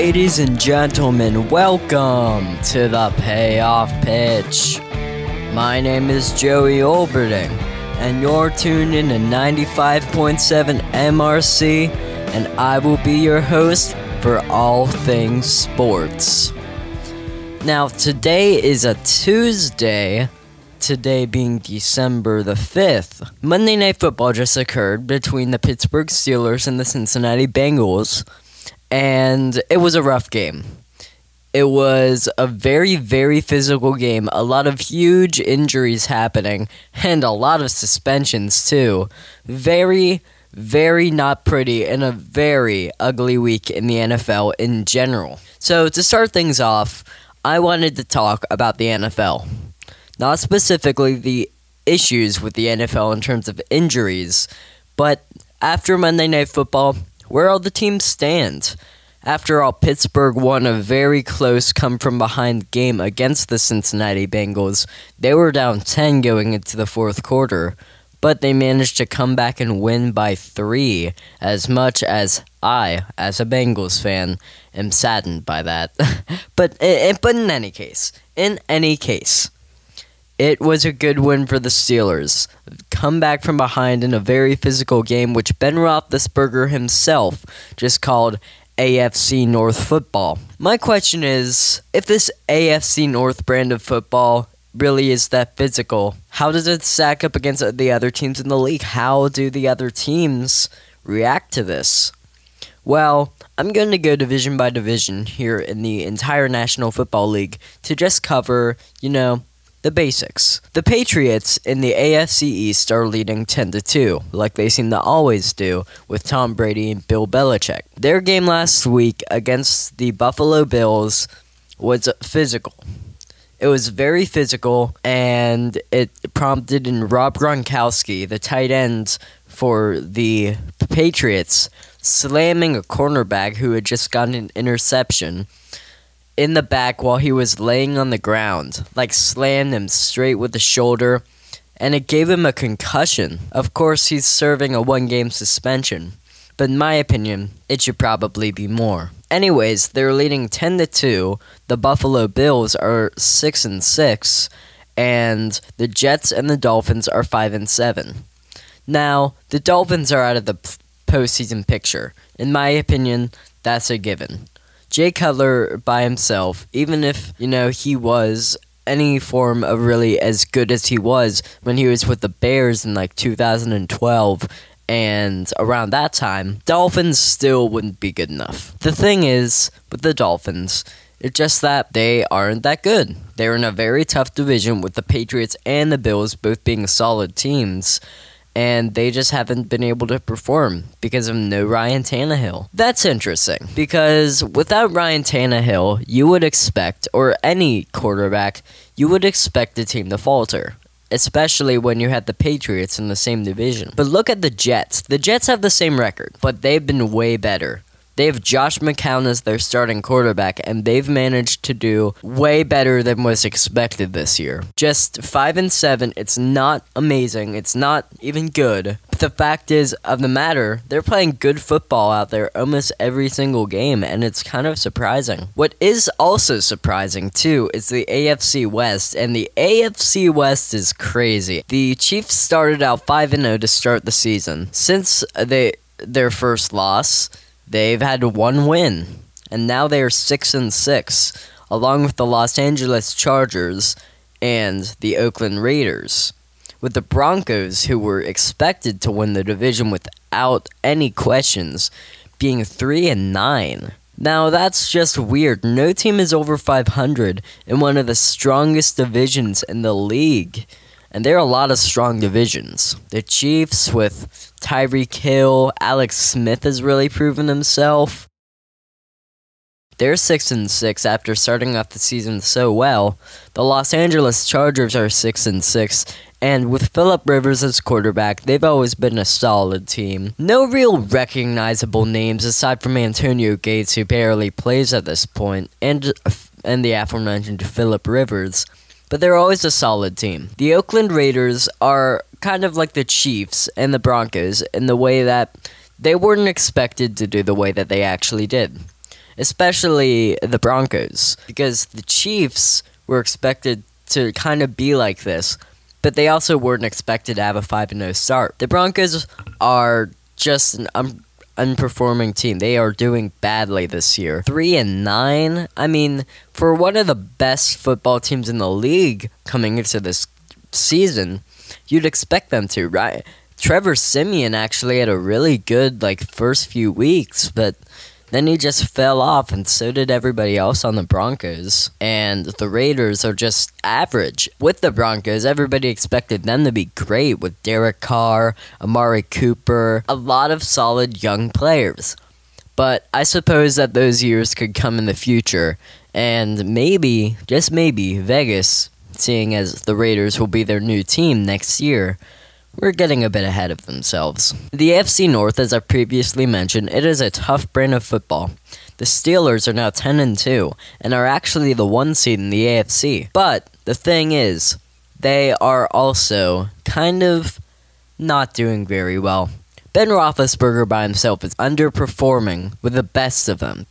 Ladies and gentlemen, welcome to the Payoff Pitch. My name is Joey Olberding, and you're tuned in to 95.7 MRC, and I will be your host for all things sports. Now, today is a Tuesday, today being December the 5th. Monday Night Football just occurred between the Pittsburgh Steelers and the Cincinnati Bengals, and it was a rough game. It was a very, very physical game. A lot of huge injuries happening, and a lot of suspensions too. Very, very not pretty, and a very ugly week in the NFL in general. So to start things off, I wanted to talk about the NFL. Not specifically the issues with the NFL in terms of injuries, but after Monday Night Football, where all the teams stand. After all, Pittsburgh won a very close come-from-behind game against the Cincinnati Bengals. They were down 10 going into the fourth quarter, but they managed to come back and win by 3, as much as I, as a Bengals fan, am saddened by that. But in any case, it was a good win for the Steelers. Come back from behind in a very physical game, which Ben Roethlisberger himself just called AFC North football. My question is, if this AFC North brand of football really is that physical, how does it stack up against the other teams in the league? How do the other teams react to this? Well, I'm going to go division by division here in the entire National Football League to just cover, the basics. The Patriots in the AFC East are leading 10-2, like they seem to always do, with Tom Brady and Bill Belichick. Their game last week against the Buffalo Bills was physical. It was very physical, and it prompted in Rob Gronkowski, the tight end for the Patriots, slamming a cornerback who had just gotten an interception in the back while he was laying on the ground, slammed him straight with the shoulder, and it gave him a concussion. Of course, he's serving a 1-game suspension, but in my opinion, it should probably be more. Anyways, they're leading 10-2. The Buffalo Bills are 6-6, and the Jets and the Dolphins are 5-7. Now, the Dolphins are out of the postseason picture. In my opinion, that's a given. Jay Cutler by himself, even if, he was any form of really as good as he was when he was with the Bears in 2012 and around that time, Dolphins still wouldn't be good enough. The thing is, with the Dolphins, it's just that they aren't that good. They're in a very tough division with the Patriots and the Bills both being solid teams, and they just haven't been able to perform because of no Ryan Tannehill. That's interesting, because without Ryan Tannehill, you would expect, or any quarterback, you would expect the team to falter, especially when you had the Patriots in the same division. But look at the Jets. The Jets have the same record, but they've been way better. They have Josh McCown as their starting quarterback, and they've managed to do way better than was expected this year. Just 5-7, it's not amazing, it's not even good. But the fact is of the matter, they're playing good football out there almost every single game, and it's kind of surprising. What is also surprising, too, is the AFC West, and the AFC West is crazy. The Chiefs started out 5-0 to start the season. Since their first loss, they've had 1 win, and now they are 6-6, along with the Los Angeles Chargers and the Oakland Raiders, with the Broncos, who were expected to win the division without any questions, being 3-9. Now, that's just weird. No team is over 500 in one of the strongest divisions in the league. And there are a lot of strong divisions. The Chiefs with Tyreek Hill, Alex Smith has really proven himself. They're 6-6 after starting off the season so well. The Los Angeles Chargers are 6-6, and with Phillip Rivers as quarterback, they've always been a solid team. No real recognizable names aside from Antonio Gates, who barely plays at this point, and the aforementioned Phillip Rivers. But they're always a solid team. The Oakland Raiders are kind of like the Chiefs and the Broncos in the way that they weren't expected to do the way that they actually did. especially the Broncos, because the Chiefs were expected to kind of be like this, but they also weren't expected to have a 5-0 start. The Broncos are just an unperforming team. They are doing badly this year. 3-9. I mean, for one of the best football teams in the league coming into this season, you'd expect them to, right? Trevor Siemian actually had a really good first few weeks, but then he just fell off, and so did everybody else on the Broncos. And the Raiders are just average. With the Broncos, everybody expected them to be great with Derek Carr, Amari Cooper, a lot of solid young players. But I suppose that those years could come in the future, and maybe, just maybe, Vegas, seeing as the Raiders will be their new team next year, we're getting a bit ahead of themselves. The AFC North, as I previously mentioned, it is a tough brand of football. The Steelers are now 10-2 and are actually the 1 seed in the AFC. But the thing is, they are also kind of not doing very well. Ben Roethlisberger by himself is underperforming with the best of them.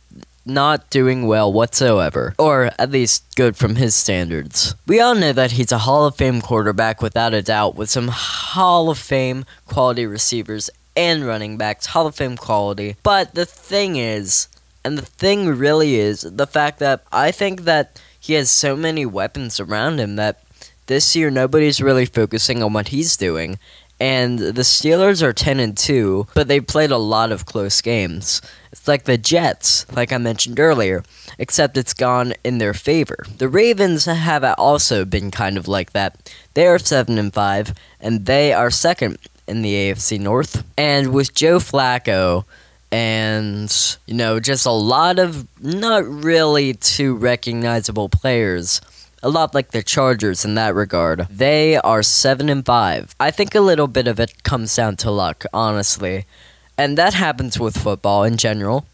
Not doing well whatsoever, or at least good from his standards. We all know that he's a Hall of Fame quarterback without a doubt, with some Hall of Fame quality receivers and running backs, Hall of Fame quality. But the thing is, and the thing really is, the fact that I think that he has so many weapons around him that this year nobody's really focusing on what he's doing. And the Steelers are 10-2, but they played a lot of close games. It's like the Jets, like I mentioned earlier, except it's gone in their favor. The Ravens have also been kind of like that. They are 7-5, and they are second in the AFC North. And with Joe Flacco and, just a lot of not really too recognizable players, a lot like the Chargers in that regard. They are 7-5. I think a little bit of it comes down to luck, honestly. And that happens with football in general.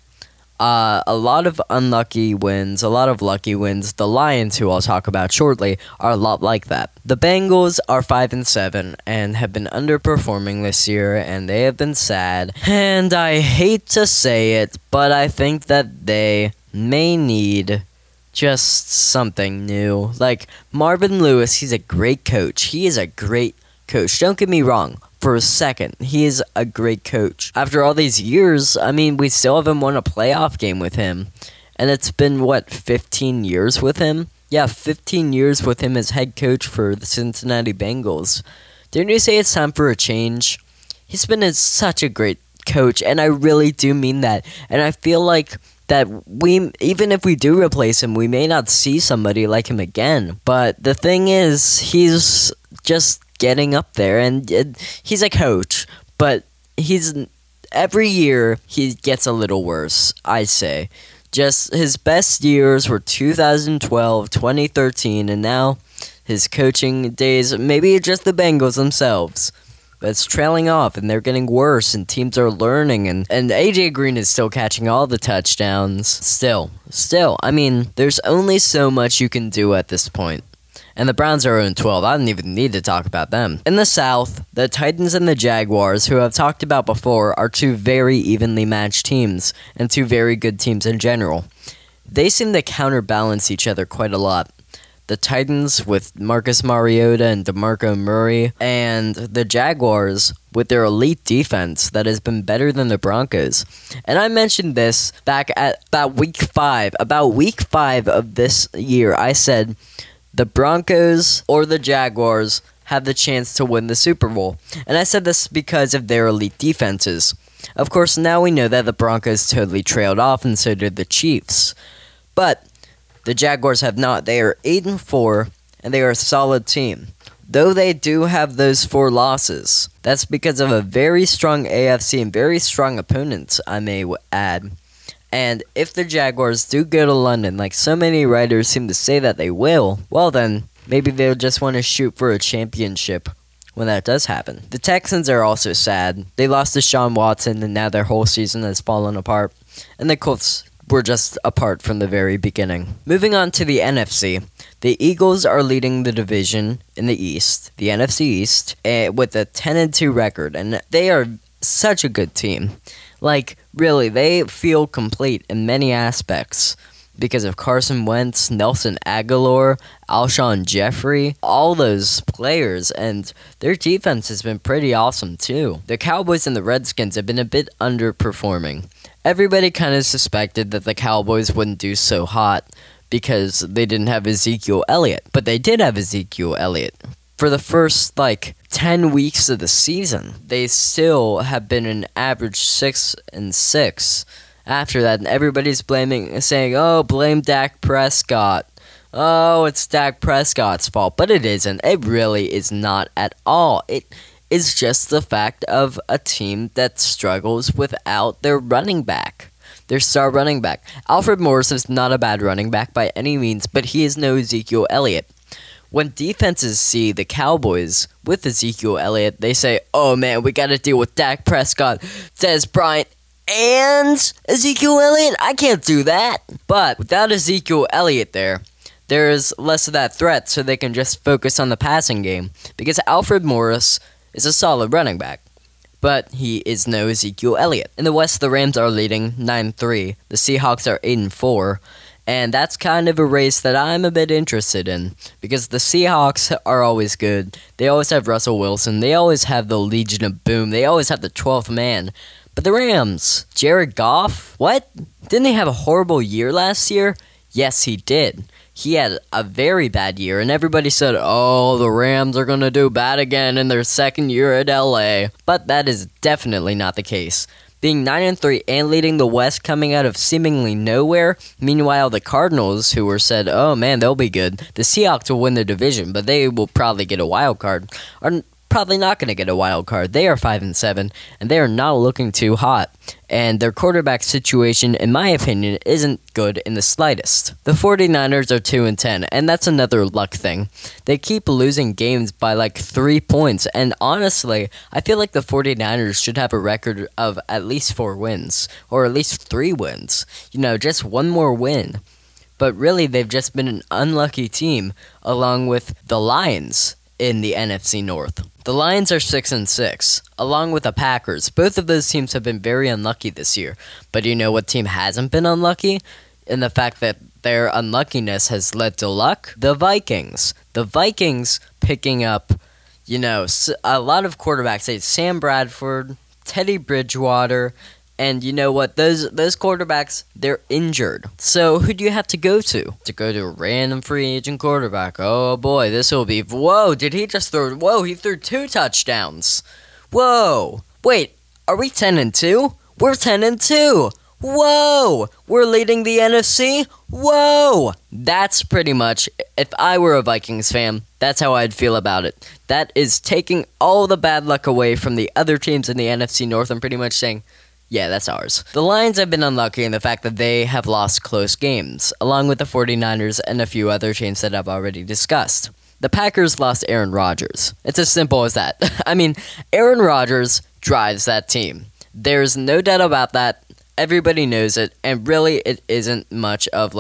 A lot of unlucky wins, a lot of lucky wins. The Lions, who I'll talk about shortly, are a lot like that. The Bengals are 5-7 and have been underperforming this year, and they have been sad. And I hate to say it, but I think that they may need just something new. Like Marvin Lewis, he's a great coach. He is a great coach. Don't get me wrong. For a second, he is a great coach. After all these years, we still haven't won a playoff game with him. And it's been, 15 years with him? Yeah, 15 years with him as head coach for the Cincinnati Bengals. Didn't you say it's time for a change? He's been such a great coach, and I really do mean that. And I feel like that even if we do replace him, we may not see somebody like him again. But the thing is, he's just getting up there, and he's a coach, but every year he gets a little worse, I say. Just his best years were 2012, 2013, and now his coaching days, maybe just the Bengals themselves, but it's trailing off, and they're getting worse, and teams are learning, and AJ Green is still catching all the touchdowns. Still, there's only so much you can do at this point. And the Browns are 0-12. I don't even need to talk about them. In the South, the Titans and the Jaguars, who I've talked about before, are two very evenly matched teams, and two very good teams in general. They seem to counterbalance each other quite a lot. The Titans with Marcus Mariota and DeMarco Murray, and the Jaguars with their elite defense that has been better than the Broncos. And I mentioned this back at about week 5. About week 5 of this year, I said the Broncos or the Jaguars have the chance to win the Super Bowl. And I said this because of their elite defenses. Of course, now we know that the Broncos totally trailed off, and so did the Chiefs. But the Jaguars have not. They are 8-4, and they are a solid team. Though they do have those 4 losses, that's because of a very strong AFC and very strong opponents, I may add. And if the Jaguars do go to London, like so many writers seem to say that they will, well then, maybe they'll just want to shoot for a championship when that does happen. The Texans are also sad. They lost to Deshaun Watson, and now their whole season has fallen apart. And the Colts were just apart from the very beginning. Moving on to the NFC, the Eagles are leading the division in the East, the NFC East, with a 10-2 record, and they are such a good team. Like, really, they feel complete in many aspects because of Carson Wentz, Nelson Aguilar, Alshon Jeffrey, all those players, and their defense has been pretty awesome too. The Cowboys and the Redskins have been a bit underperforming. Everybody kind of suspected that the Cowboys wouldn't do so hot because they didn't have Ezekiel Elliott, but they did have Ezekiel Elliott. For the first, 10 weeks of the season, they still have been an average 6-6. After that, everybody's saying, oh, blame Dak Prescott. Oh, it's Dak Prescott's fault. But it isn't. It really is not at all. It is just the fact of a team that struggles without their running back. Their star running back. Alfred Morris is not a bad running back by any means, but he is no Ezekiel Elliott. When defenses see the Cowboys with Ezekiel Elliott, they say, oh man, we got to deal with Dak Prescott, Dez Bryant, and Ezekiel Elliott? I can't do that. But without Ezekiel Elliott there's less of that threat, so they can just focus on the passing game. Because Alfred Morris is a solid running back, but he is no Ezekiel Elliott. In the West, the Rams are leading 9-3. The Seahawks are 8-4. And that's kind of a race that I'm a bit interested in, because the Seahawks are always good. They always have Russell Wilson. They always have the Legion of Boom. They always have the 12th man. But the Rams, Jared Goff, what? Didn't he have a horrible year last year? Yes, he did. He had a very bad year, and everybody said, oh, the Rams are going to do bad again in their second year at LA. But that is definitely not the case. Being 9-3 and leading the West coming out of seemingly nowhere. Meanwhile, the Cardinals, who were said, oh man, they'll be good. The Seahawks will win the division, but they will probably get a wild card. Are probably not going to get a wild card. They are 5-7, and they are not looking too hot. And their quarterback situation, in my opinion, isn't good in the slightest. The 49ers are 2-10, and that's another luck thing. They keep losing games by 3 points, and honestly, I feel like the 49ers should have a record of at least 4 wins, or at least 3 wins. Just one more win. But really, they've just been an unlucky team, along with the Lions in the NFC North. The Lions are 6-6, along with the Packers. Both of those teams have been very unlucky this year. But you know what team hasn't been unlucky? In the fact that their unluckiness has led to luck? The Vikings. The Vikings picking up, a lot of quarterbacks. Say Sam Bradford, Teddy Bridgewater, and you know what? Those quarterbacks, they're injured. So who do you have to go to? To go to a random free agent quarterback. Oh boy, this will be... Whoa, did he just throw... Whoa, he threw 2 touchdowns. Whoa. Wait, are we 10-2? We're 10-2. Whoa, we're leading the NFC? Whoa. That's pretty much, if I were a Vikings fan, that's how I'd feel about it. That is taking all the bad luck away from the other teams in the NFC North and pretty much saying... Yeah, that's ours. The Lions have been unlucky in the fact that they have lost close games, along with the 49ers and a few other teams that I've already discussed. The Packers lost Aaron Rodgers. It's as simple as that. I mean, Aaron Rodgers drives that team. There's no doubt about that. Everybody knows it, and really it isn't much of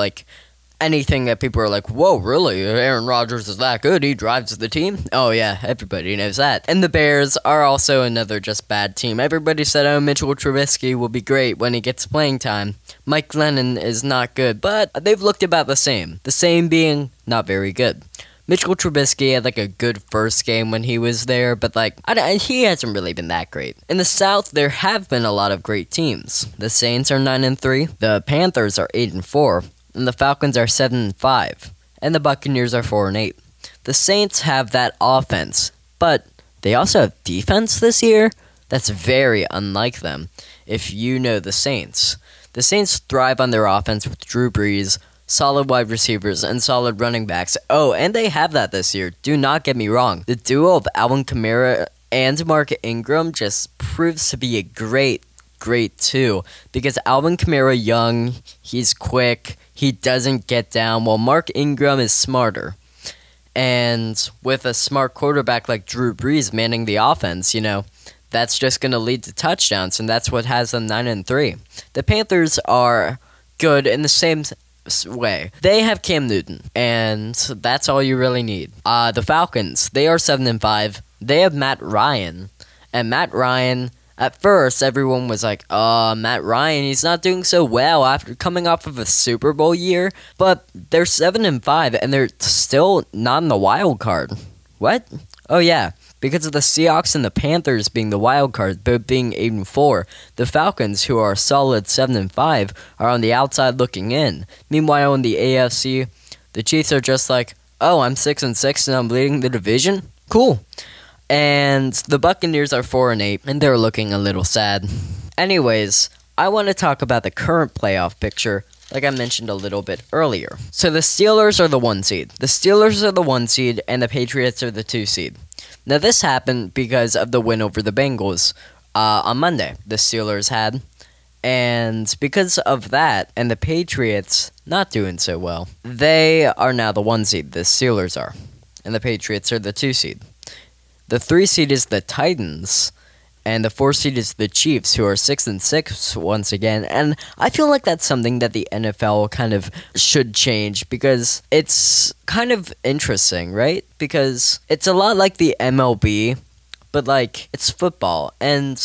anything that people are like, whoa, really? Aaron Rodgers is that good? He drives the team? Oh, yeah, everybody knows that. And the Bears are also another just bad team. Everybody said, oh, Mitchell Trubisky will be great when he gets playing time. Mike Glennon is not good, but they've looked about the same. The same being not very good. Mitchell Trubisky had a good first game when he was there, but he hasn't really been that great. In the South, there have been a lot of great teams. The Saints are 9-3. The Panthers are 8-4. And the Falcons are 7-5, and the Buccaneers are 4-8. The Saints have that offense, but they also have defense this year. That's very unlike them. If you know the Saints thrive on their offense with Drew Brees, solid wide receivers, and solid running backs. Oh, and they have that this year. Do not get me wrong. The duo of Alvin Kamara and Mark Ingram just proves to be a great too, because Alvin Kamara young, he's quick, he doesn't get down, while Mark Ingram is smarter. And with a smart quarterback like Drew Brees manning the offense, that's just going to lead to touchdowns, and that's what has them 9-3. The Panthers are good in the same way. They have Cam Newton, and that's all you really need. The Falcons, they are 7-5. They have Matt Ryan, and Matt Ryan, At first, everyone was like, Matt Ryan, he's not doing so well after coming off of a Super Bowl year, but they're 7-5, and they're still not in the wild card. What? Oh, yeah. Because of the Seahawks and the Panthers being the wild card, both being 8-4, the Falcons, who are a solid 7-5, are on the outside looking in. Meanwhile, in the AFC, the Chiefs are just like, oh, I'm 6-6 and I'm leading the division? Cool. And the Buccaneers are 4-8, and they're looking a little sad. Anyways, I want to talk about the current playoff picture, like I mentioned a little bit earlier. So the Steelers are the 1 seed. The Steelers are the 1 seed, and the Patriots are the 2 seed. Now, this happened because of the win over the Bengals on Monday, the Steelers had. And because of that, and the Patriots not doing so well, they are now the 1 seed, the Steelers are. And the Patriots are the 2 seed. The 3 seed is the Titans, and the 4 seed is the Chiefs, who are 6-6 once again. And I feel like that's something that the NFL kind of should change, because it's kind of interesting, right? Because it's a lot like the MLB, but like it's football. And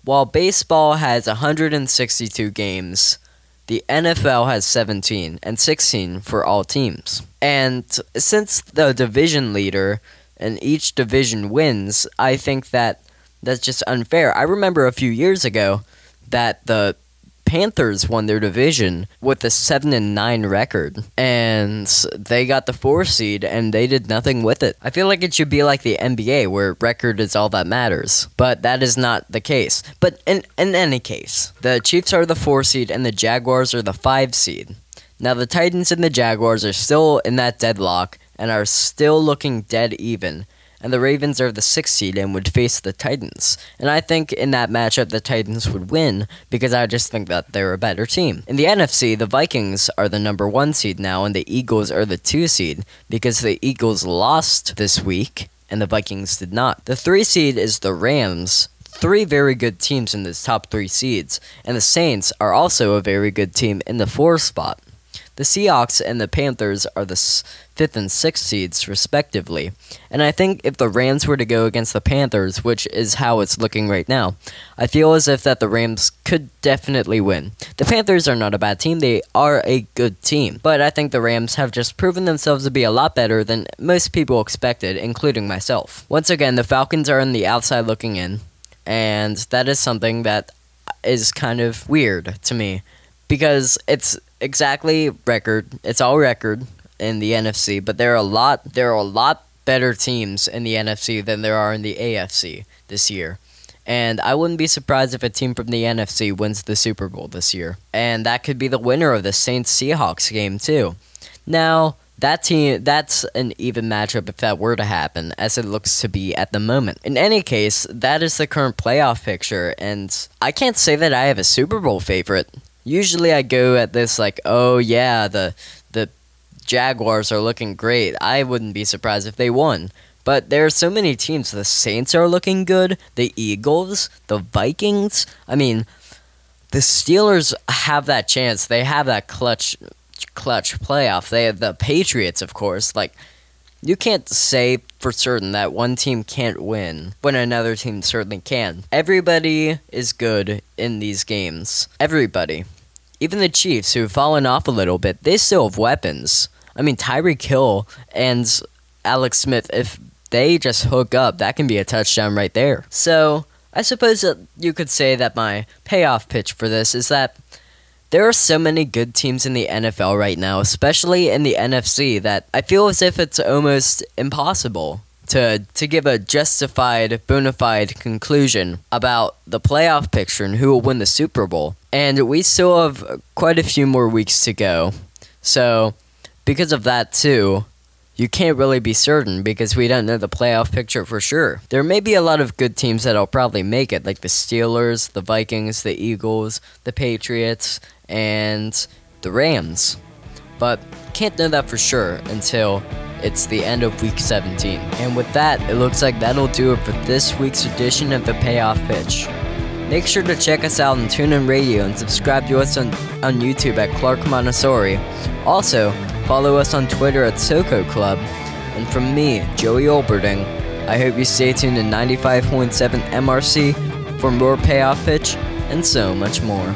while baseball has 162 games, the NFL has 17 and 16 for all teams. And since the division leader and each division wins, I think that that's just unfair. I remember a few years ago that the Panthers won their division with a 7-9 record, and they got the 4 seed, and they did nothing with it. I feel like it should be like the NBA, where record is all that matters, but that is not the case. But in any case, the Chiefs are the 4 seed, and the Jaguars are the 5 seed. Now, the Titans and the Jaguars are still in that deadlock, and are still looking dead even. And the Ravens are the 6th seed and would face the Titans. And I think in that matchup the Titans would win, because I just think that they're a better team. In the NFC, the Vikings are the number 1 seed now, and the Eagles are the 2 seed, because the Eagles lost this week, and the Vikings did not. The 3 seed is the Rams. 3 very good teams in this top 3 seeds. And the Saints are also a very good team in the 4 spot. The Seahawks and the Panthers are the 5th and 6th seeds, respectively. And I think if the Rams were to go against the Panthers, which is how it's looking right now, I feel as if that the Rams could definitely win. The Panthers are not a bad team. They are a good team. But I think the Rams have just proven themselves to be a lot better than most people expected, including myself. Once again, the Falcons are on the outside looking in. And that is something that is kind of weird to me, because it's exactly record. It's all record in the NFC, but there are a lot better teams in the NFC than there are in the AFC this year. And I wouldn't be surprised if a team from the NFC wins the Super Bowl this year. And that could be the winner of the Saints-Seahawks game too. Now, that's an even matchup if that were to happen, as it looks to be at the moment. In any case, that is the current playoff picture, and I can't say that I have a Super Bowl favorite. Usually I go at this like, oh yeah, the Jaguars are looking great. I wouldn't be surprised if they won. But there are so many teams. The Saints are looking good. The Eagles, the Vikings. I mean, the Steelers have that chance. They have that clutch playoff. They have the Patriots, of course. Like, you can't say for certain that one team can't win when another team certainly can. Everybody is good in these games. Everybody. Even the Chiefs, who have fallen off a little bit, they still have weapons. I mean, Tyreek Hill and Alex Smith, if they just hook up, that can be a touchdown right there. So, I suppose that you could say that my payoff pitch for this is that there are so many good teams in the NFL right now, especially in the NFC, that I feel as if it's almost impossible to give a justified, bona fide conclusion about the playoff picture and who will win the Super Bowl. And we still have quite a few more weeks to go. So, because of that too, you can't really be certain, because we don't know the playoff picture for sure. There may be a lot of good teams that'll probably make it, like the Steelers, the Vikings, the Eagles, the Patriots, and the Rams. But can't know that for sure until it's the end of Week 17. And with that, it looks like that'll do it for this week's edition of the Payoff Pitch. Make sure to check us out on TuneIn Radio and subscribe to us on YouTube at Clark Montessori. Also, follow us on Twitter at Soko Club. And from me, Joey Olberding, I hope you stay tuned to 95.7 MRC for more Payoff Pitch and so much more.